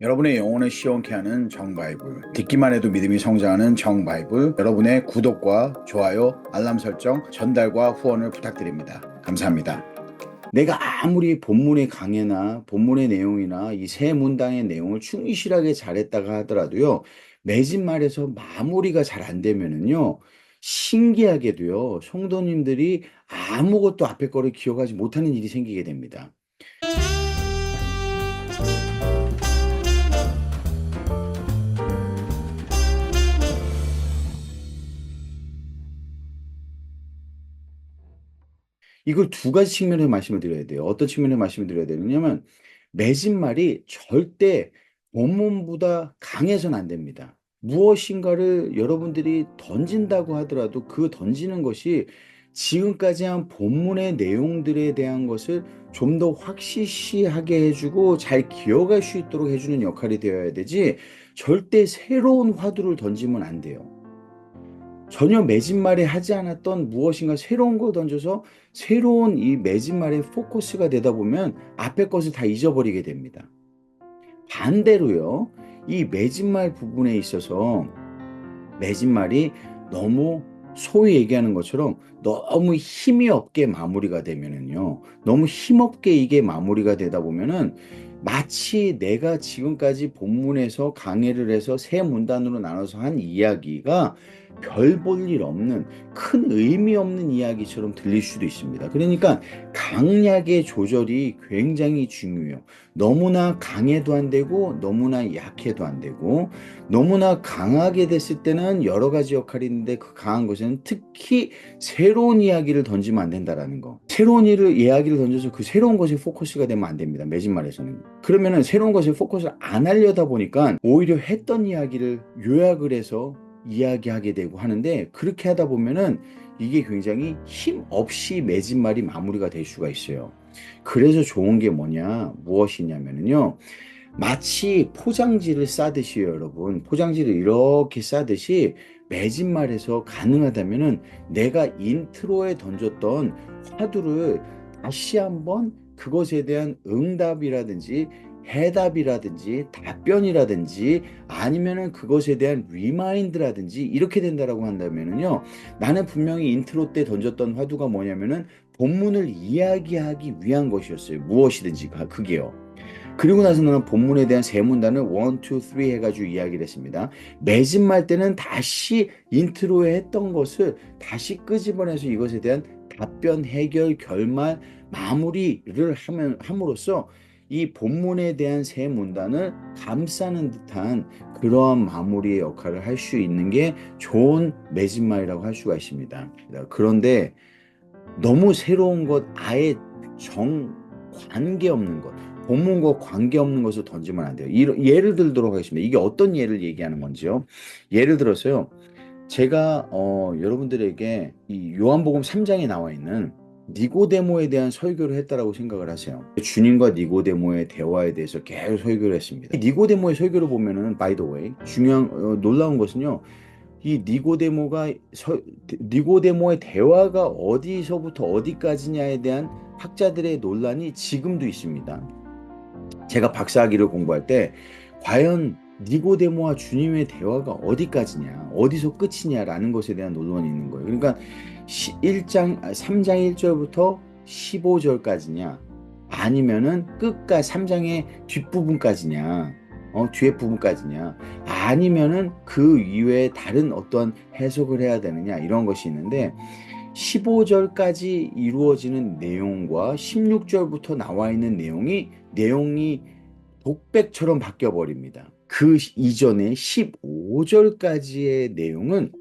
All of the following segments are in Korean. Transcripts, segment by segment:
여러분의 영혼을 시원케 하는 정바이블, 듣기만 해도 믿음이 성장하는 정바이블, 여러분의 구독과 좋아요, 알람 설정, 전달과 후원을 부탁드립니다. 감사합니다. 내가 아무리 본문의 강해나 본문의 내용이나 이 세 문장의 내용을 충실하게 잘했다가 하더라도요, 맺은 말에서 마무리가 잘 안 되면은요, 신기하게도요, 성도님들이 아무것도 앞에 거를 기억하지 못하는 일이 생기게 됩니다. 이걸 두 가지 측면에서 말씀을 드려야 돼요. 어떤 측면에서 말씀을 드려야 되느냐면 맺은 말이 절대 본문보다 강해서는 안 됩니다. 무엇인가를 여러분들이 던진다고 하더라도 그 던지는 것이 지금까지 한 본문의 내용들에 대한 것을 좀 더 확실시하게 해주고 잘 기억할 수 있도록 해주는 역할이 되어야 되지, 절대 새로운 화두를 던지면 안 돼요. 전혀 맺은 말에 하지 않았던 무엇인가 새로운 거 던져서 새로운 이 맺은 말에 포커스가 되다 보면 앞에 것을 다 잊어버리게 됩니다. 반대로요, 이 맺은 말 부분에 있어서 맺은 말이 너무 소위 얘기하는 것처럼 너무 힘이 없게 마무리가 되면은요, 너무 힘없게 이게 마무리가 되다 보면은 마치 내가 지금까지 본문에서 강해를 해서 세 문단으로 나눠서 한 이야기가 별 볼 일 없는, 큰 의미 없는 이야기처럼 들릴 수도 있습니다. 그러니까 강약의 조절이 굉장히 중요해요. 너무나 강해도 안 되고 너무나 약해도 안 되고, 너무나 강하게 됐을 때는 여러 가지 역할이 있는데 그 강한 것은 특히 새로운 이야기를 던지면 안 된다라는 거. 새로운 이야기를 던져서 그 새로운 것에 포커스가 되면 안 됩니다. 매진 말에서는. 그러면은 새로운 것에 포커스를 안 하려다 보니까 오히려 했던 이야기를 요약을 해서 이야기하게 되고 하는데, 그렇게 하다 보면은 이게 굉장히 힘 없이 맺은 말이 마무리가 될 수가 있어요. 그래서 좋은 게 무엇이냐면요. 마치 포장지를 싸듯이요, 여러분. 포장지를 이렇게 싸듯이 맺은 말에서 가능하다면은 내가 인트로에 던졌던 화두를 다시 한번 그것에 대한 응답이라든지 해답이라든지 답변이라든지 아니면은 그것에 대한 리마인드라든지 이렇게 된다라고 한다면은요, 나는 분명히 인트로 때 던졌던 화두가 뭐냐면은 본문을 이야기하기 위한 것이었어요. 무엇이든지 그게요. 그리고 나서 나는 본문에 대한 세 문단을 1, 2, 3 해가지고 이야기를 했습니다. 맺은 말 때는 다시 인트로에 했던 것을 다시 끄집어내서 이것에 대한 답변, 해결, 결말, 마무리를 함으로써 이 본문에 대한 세 문단을 감싸는 듯한 그러한 마무리의 역할을 할 수 있는 게 좋은 맺은 말이라고 할 수가 있습니다. 그런데 너무 새로운 것, 아예 관계없는 것, 본문과 관계없는 것을 던지면 안 돼요. 예를 들도록 하겠습니다. 이게 어떤 예를 얘기하는 건지요. 예를 들어서요, 제가 여러분들에게 이 요한복음 3장에 나와 있는 니고데모에 대한 설교를 했다라고 생각을 하세요. 주님과 니고데모의 대화에 대해서 계속 설교를 했습니다. 니고데모의 설교를 보면은, by the way, 놀라운 것은요, 이 니고데모의 대화가 어디서부터 어디까지냐에 대한 학자들의 논란이 지금도 있습니다. 제가 박사학위를 공부할 때 과연 니고데모와 주님의 대화가 어디까지냐, 어디서 끝이냐라는 것에 대한 논란이 있는 거예요. 그러니까 3장 1절부터 15절까지냐, 아니면은 끝까지 3장의 뒷부분까지냐, 뒤에 부분까지냐, 아니면은 그 이외에 다른 어떤 해석을 해야 되느냐, 이런 것이 있는데, 15절까지 이루어지는 내용과 16절부터 나와 있는 내용이 독백처럼 바뀌어 버립니다. 그 이전에 15절까지의 내용은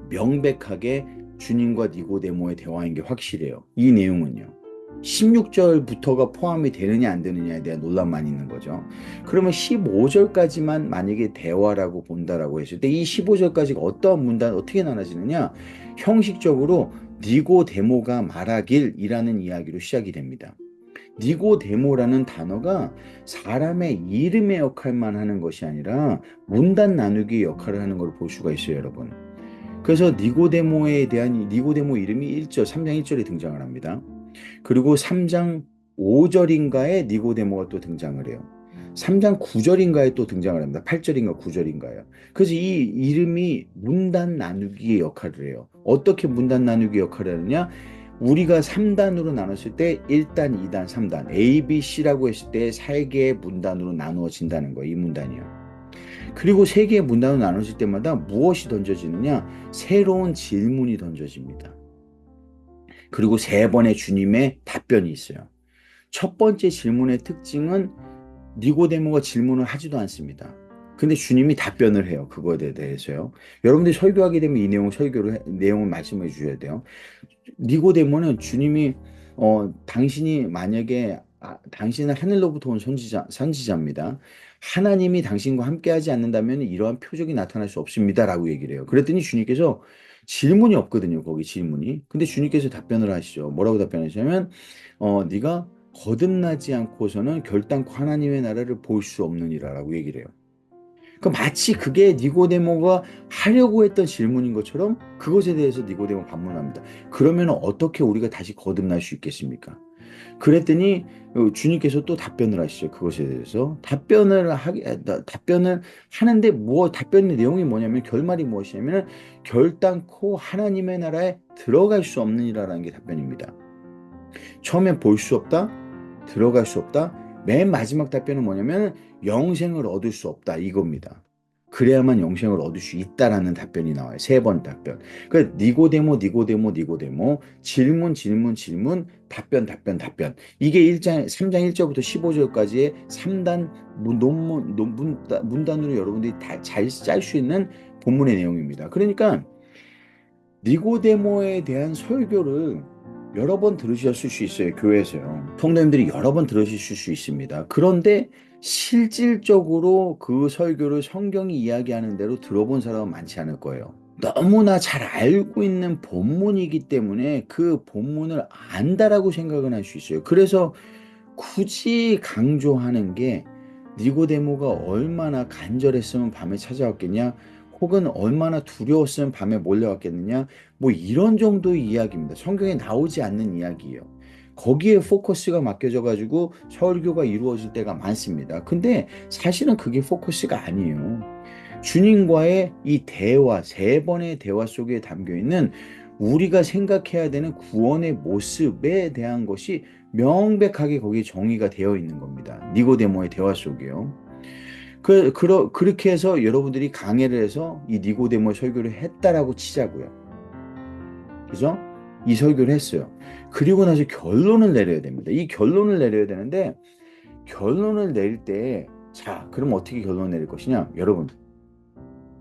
명백하게 주님과 니고데모의 대화인 게 확실해요. 이 내용은요. 16절부터가 포함이 되느냐 안 되느냐에 대한 논란만 있는 거죠. 그러면 15절까지만 만약에 대화라고 본다라고 했을 때 이 15절까지가 어떠한 문단 어떻게 나눠지느냐? 형식적으로 니고데모가 말하길이라는 이야기로 시작이 됩니다. 니고데모라는 단어가 사람의 이름의 역할만 하는 것이 아니라 문단 나누기 역할을 하는 걸 볼 수가 있어요, 여러분. 그래서 니고데모에 대한 니고데모 이름이 3장 1절에 등장을 합니다. 그리고 3장 5절인가에 니고데모가 또 등장을 해요. 3장 9절인가에 또 등장을 합니다. 8절인가 9절인가요. 그래서 이 이름이 문단 나누기의 역할을 해요. 어떻게 문단 나누기 역할을 하느냐? 우리가 3단으로 나눴을 때 1단, 2단, 3단, A, B, C라고 했을 때 3개의 문단으로 나누어진다는 거예요. 이 문단이요. 그리고 3개의 문단으로 나눠질 때마다 무엇이 던져지느냐? 새로운 질문이 던져집니다. 그리고 3번의 주님의 답변이 있어요. 첫 번째 질문의 특징은 니고데모가 질문을 하지도 않습니다. 근데 주님이 답변을 해요. 그거에 대해서요. 여러분들이 설교하게 되면 이 내용을 말씀해 주셔야 돼요. 니고데모는 주님이 당신이 만약에 당신은 하늘로부터 온 선지자입니다. 하나님이 당신과 함께하지 않는다면 이러한 표적이 나타날 수 없습니다라고 얘기를 해요. 그랬더니 주님께서 질문이 없거든요. 거기 질문이. 근데 주님께서 답변을 하시죠. 뭐라고 답변하시냐면 네가 거듭나지 않고서는 결단코 하나님의 나라를 볼 수 없느니라라고 얘기를 해요. 그 마치 그게 니고데모가 하려고 했던 질문인 것처럼 그것에 대해서 니고데모 반문합니다. 그러면 어떻게 우리가 다시 거듭날 수 있겠습니까? 그랬더니 주님께서 또 답변을 하시죠. 그것에 대해서 답변을 하는데 답변의 내용이 뭐냐면 결말이 무엇이냐면 결단코 하나님의 나라에 들어갈 수 없느니라라는 게 답변입니다. 처음엔 볼 수 없다, 들어갈 수 없다. 맨 마지막 답변은 뭐냐면 영생을 얻을 수 없다 이겁니다. 그래야만 영생을 얻을 수 있다라는 답변이 나와요. 3번 답변. 그 니고데모 질문 답변. 이게 3장 1절부터 15절까지의 3단 문단으로 여러분들이 다 잘 짤 수 있는 본문의 내용입니다. 그러니까 니고데모에 대한 설교를 여러 번 들으셨을 수 있어요. 교회에서요. 성도님들이 여러 번 들으실 수 있습니다. 그런데 실질적으로 그 설교를 성경이 이야기하는 대로 들어본 사람은 많지 않을 거예요. 너무나 잘 알고 있는 본문이기 때문에 그 본문을 안다라고 생각은 할 수 있어요. 그래서 굳이 강조하는 게 니고데모가 얼마나 간절했으면 밤에 찾아왔겠냐, 혹은 얼마나 두려웠으면 밤에 몰려왔겠느냐, 뭐 이런 정도의 이야기입니다. 성경에 나오지 않는 이야기예요. 거기에 포커스가 맡겨져 가지고 설교가 이루어질 때가 많습니다. 근데 사실은 그게 포커스가 아니에요. 주님과의 이 대화, 3번의 대화 속에 담겨 있는 우리가 생각해야 되는 구원의 모습에 대한 것이 명백하게 거기에 정의가 되어 있는 겁니다. 니고데모의 대화 속에요. 그렇게 해서 여러분들이 강해를 해서 이 니고데모의 설교를 했다라고 치자고요. 그죠? 이 설교를 했어요. 그리고 나서 결론을 내려야 됩니다. 이 결론을 내려야 되는데 결론을 내릴 때 자, 그럼 어떻게 결론을 내릴 것이냐? 여러분,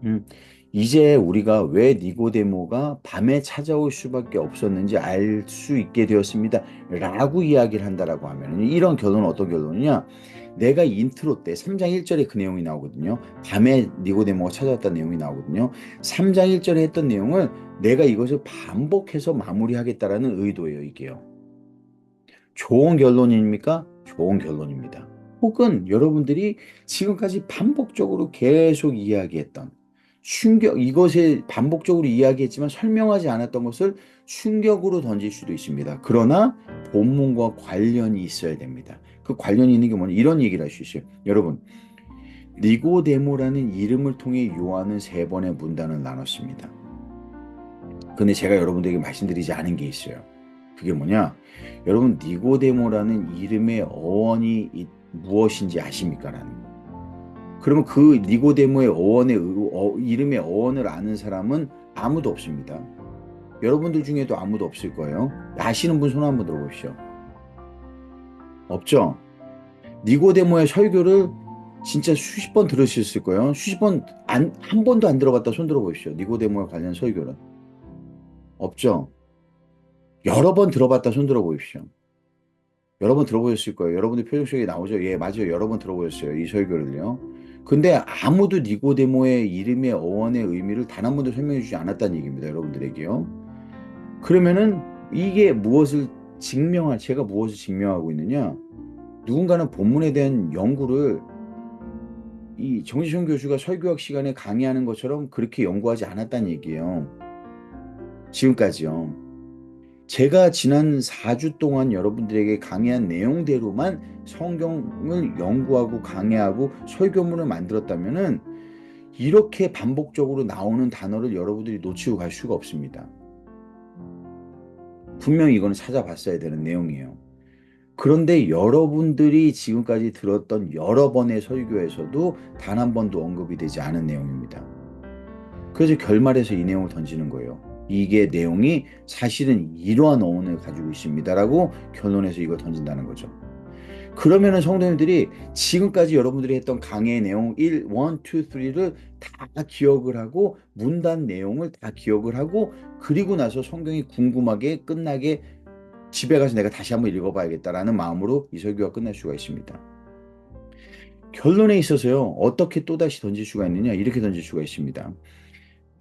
음, 이제 우리가 왜 니고데모가 밤에 찾아올 수밖에 없었는지 알 수 있게 되었습니다. 라고 이야기를 한다라고 하면 이런 결론은 어떤 결론이냐? 내가 인트로 때 3장 1절에 그 내용이 나오거든요. 밤에 니고데모가 찾아왔다는 내용이 나오거든요. 3장 1절에 했던 내용을 내가 이것을 반복해서 마무리하겠다라는 의도예요, 이게요. 좋은 결론입니까? 좋은 결론입니다. 혹은 여러분들이 지금까지 반복적으로 계속 이야기했던 이것에 반복적으로 이야기했지만 설명하지 않았던 것을 충격으로 던질 수도 있습니다. 그러나 본문과 관련이 있어야 됩니다. 그 관련이 있는 게 뭐냐? 이런 얘기를 할 수 있어요. 여러분, 니고데모라는 이름을 통해 요한은 3번의 문단을 나눴습니다. 근데 제가 여러분들에게 말씀드리지 않은 게 있어요. 그게 뭐냐? 여러분, 니고데모라는 이름의 어원이 무엇인지 아십니까? 라는 거. 그러면 그 니고데모의 이름의 어원을 아는 사람은 아무도 없습니다. 여러분들 중에도 아무도 없을 거예요. 아시는 분 손 한번 들어보십시오. 없죠? 니고데모의 설교를 진짜 수십 번 들으셨을 거예요. 한 번도 안 들어봤다 손 들어보십시오. 니고데모에 관련 설교는. 없죠? 여러 번 들어봤다 손 들어보십시오. 여러 번 들어보셨을 거예요. 여러분들 표정 속에 나오죠? 예, 맞아요. 여러 번 들어보셨어요. 이 설교를요. 근데 아무도 니고데모의 이름의 어원의 의미를 단 한 번도 설명해 주지 않았다는 얘기입니다. 여러분들에게요. 그러면은 이게 제가 무엇을 증명하고 있느냐? 누군가는 본문에 대한 연구를 이 정지성 교수가 설교학 시간에 강의하는 것처럼 그렇게 연구하지 않았다는 얘기예요. 지금까지요. 제가 지난 4주 동안 여러분들에게 강의한 내용대로만 성경을 연구하고 강의하고 설교문을 만들었다면은 이렇게 반복적으로 나오는 단어를 여러분들이 놓치고 갈 수가 없습니다. 분명히 이거는 찾아봤어야 되는 내용이에요. 그런데 여러분들이 지금까지 들었던 여러 번의 설교에서도 단 한 번도 언급이 되지 않은 내용입니다. 그래서 결말에서 이 내용을 던지는 거예요. 이게 내용이 사실은 이러한 어원을 가지고 있습니다라고 결론에서 이걸 던진다는 거죠. 그러면은 성도님들이 지금까지 여러분들이 했던 강의 내용 1, 2, 3를 다 기억을 하고 문단 내용을 다 기억을 하고 그리고 나서 성경이 궁금하게 끝나게 집에 가서 내가 다시 한번 읽어봐야겠다라는 마음으로 이 설교가 끝날 수가 있습니다. 결론에 있어서요, 어떻게 또다시 던질 수가 있느냐, 이렇게 던질 수가 있습니다.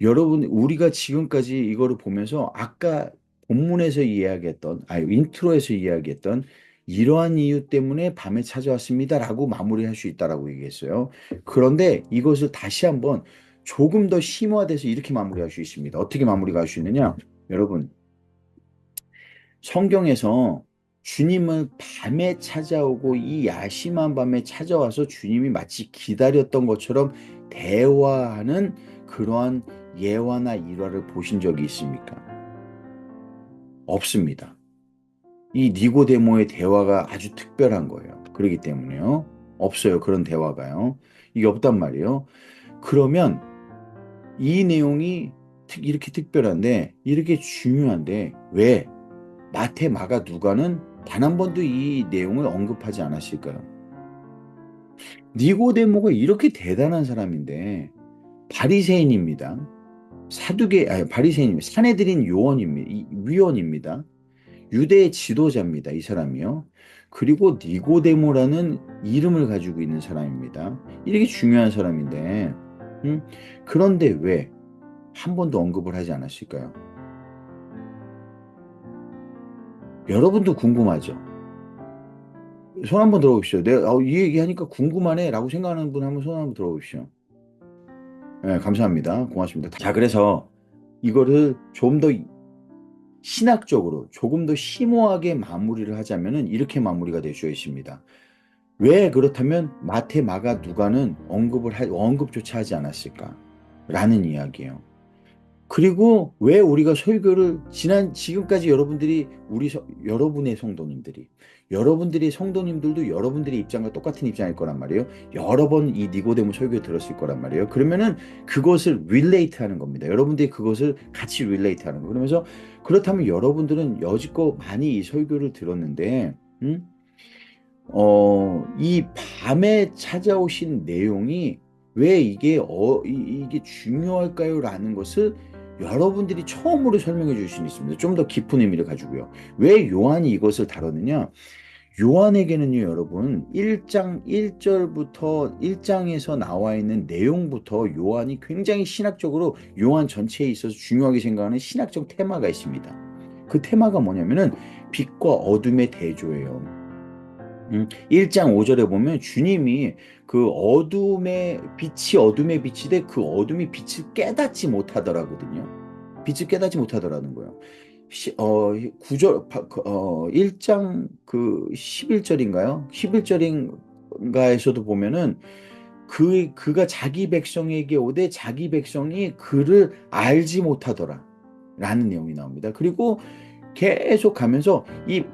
여러분, 우리가 지금까지 이거를 보면서 아까 본문에서 이야기했던, 인트로에서 이야기했던 이러한 이유 때문에 밤에 찾아왔습니다라고 마무리할 수 있다라고 얘기했어요. 그런데 이것을 다시 한번 조금 더 심화돼서 이렇게 마무리할 수 있습니다. 어떻게 마무리가 할 수 있느냐? 여러분, 성경에서 주님을 밤에 찾아오고 이 야심한 밤에 찾아와서 주님이 마치 기다렸던 것처럼 대화하는 그러한 예화나 일화를 보신 적이 있습니까? 없습니다. 이 니고데모의 대화가 아주 특별한 거예요. 그렇기 때문에요. 없어요. 그런 대화가요. 이게 없단 말이에요. 그러면 이 내용이 이렇게 특별한데, 이렇게 중요한데, 왜 마태, 마가, 누가는 단 한 번도 이 내용을 언급하지 않았을까요? 니고데모가 이렇게 대단한 사람인데 바리새인입니다. 바리새인입니다. 산헤드린 위원입니다. 유대의 지도자입니다. 이 사람이요. 그리고 니고데모라는 이름을 가지고 있는 사람입니다. 이렇게 중요한 사람인데, 음? 그런데 왜 한 번도 언급을 하지 않았을까요? 여러분도 궁금하죠? 손 한번 들어보십시오. 내가 이 얘기하니까 궁금하네 라고 생각하는 분 한번 손 한번 들어보십시오. 네, 감사합니다. 고맙습니다. 자, 그래서 이거를 좀 더 신학적으로 조금 더 심오하게 마무리를 하자면은 이렇게 마무리가 될 수 있습니다. 왜 그렇다면 마태, 마가, 누가는 언급조차 하지 않았을까? 라는 이야기예요. 그리고 왜 우리가 설교를 지금까지 여러분의 성도님들이 여러분들이 성도님들도 여러분들의 입장과 똑같은 입장일 거란 말이에요. 여러 번 이 니고데모 설교 들었을 거란 말이에요. 그러면은 그것을 relate 하는 겁니다. 여러분들이 그것을 같이 relate 하는 거. 그러면서 그렇다면 여러분들은 여지껏 많이 이 설교를 들었는데, 이 밤에 찾아오신 내용이 왜 이게 중요할까요? 라는 것을 여러분들이 처음으로 설명해 주실 수 있습니다. 좀 더 깊은 의미를 가지고요. 왜 요한이 이것을 다뤘느냐? 요한에게는요, 여러분, 1장 1절부터 1장에서 나와 있는 내용부터 요한이 굉장히 신학적으로 요한 전체에 있어서 중요하게 생각하는 신학적 테마가 있습니다. 그 테마가 뭐냐면은 빛과 어둠의 대조예요. 1장 5절에 보면 주님이 그 어둠의 빛이 돼 그 어둠이 빛을 깨닫지 못하더라거든요. 빛을 깨닫지 못하더라는 거예요. 1장 그 11절인가요? 11절인가에서도 보면은 그가 자기 백성에게 오되 자기 백성이 그를 알지 못하더라. 라는 내용이 나옵니다. 그리고 계속 가면서 이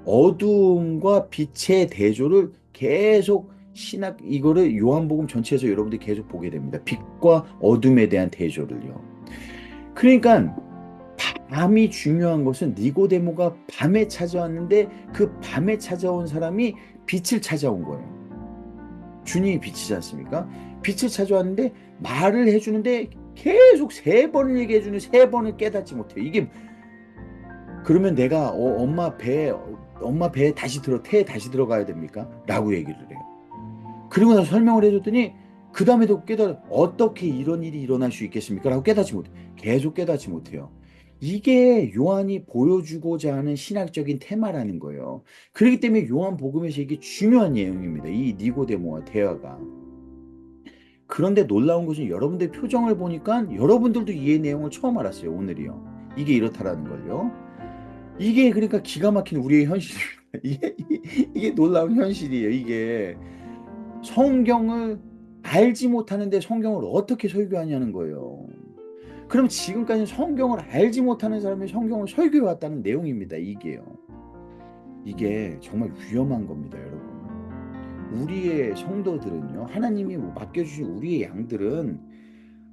어두움과 빛의 대조를 계속 이거를 요한복음 전체에서 여러분들이 계속 보게 됩니다. 빛과 어둠에 대한 대조를요. 그러니까 밤이 중요한 것은 니고데모가 밤에 찾아왔는데 그 밤에 찾아온 사람이 빛을 찾아온 거예요. 주님이 빛이지 않습니까? 빛을 찾아왔는데 말을 해주는데 계속 세 번을 얘기해주는 세 번을 깨닫지 못해요. 이게 그러면 내가 엄마 배에 태에 다시 들어가야 됩니까? 라고 얘기를 해요. 그리고 나서 설명을 해줬더니 그 다음에도 어떻게 이런 일이 일어날 수 있겠습니까? 라고 계속 깨닫지 못해요. 이게 요한이 보여주고자 하는 신학적인 테마라는 거예요. 그렇기 때문에 요한복음에서 이게 중요한 내용입니다. 이 니고데모와 대화가. 그런데 놀라운 것은 여러분들 표정을 보니까 여러분들도 이 내용을 처음 알았어요. 오늘이요. 이게 이렇다라는 걸요. 이게 그러니까 기가 막힌 우리의 현실입니다. 이게 놀라운 현실이에요. 이게 성경을 알지 못하는데 성경을 어떻게 설교하냐는 거예요. 그럼 지금까지 성경을 알지 못하는 사람이 성경을 설교해 왔다는 내용입니다. 이게요. 이게 정말 위험한 겁니다, 여러분. 우리의 성도들은요, 하나님이 맡겨주신 우리의 양들은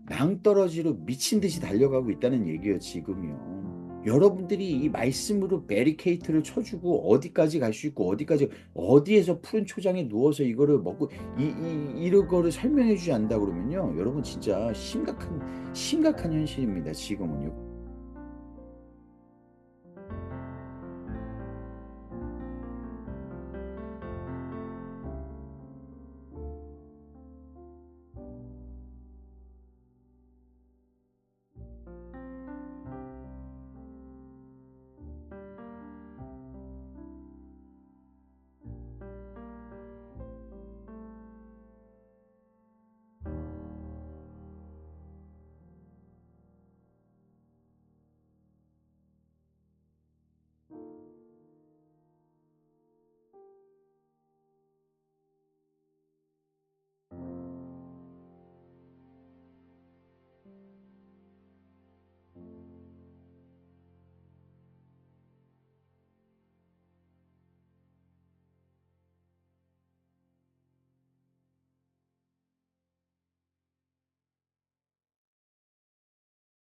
낭떠러지로 미친 듯이 달려가고 있다는 얘기예요, 지금요. 여러분들이 이 말씀으로 베리케이트를 쳐주고 어디까지 갈 수 있고 어디까지 어디에서 푸른 초장에 누워서 이거를 먹고 이런 거를 설명해 주지 않는다 그러면요, 여러분 진짜 심각한 현실입니다, 지금은요.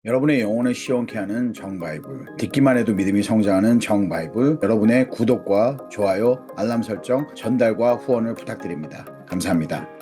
여러분의 영혼을 시원케 하는 정바이블, 듣기만 해도 믿음이 성장하는 정바이블, 여러분의 구독과 좋아요, 알람 설정, 전달과 후원을 부탁드립니다. 감사합니다.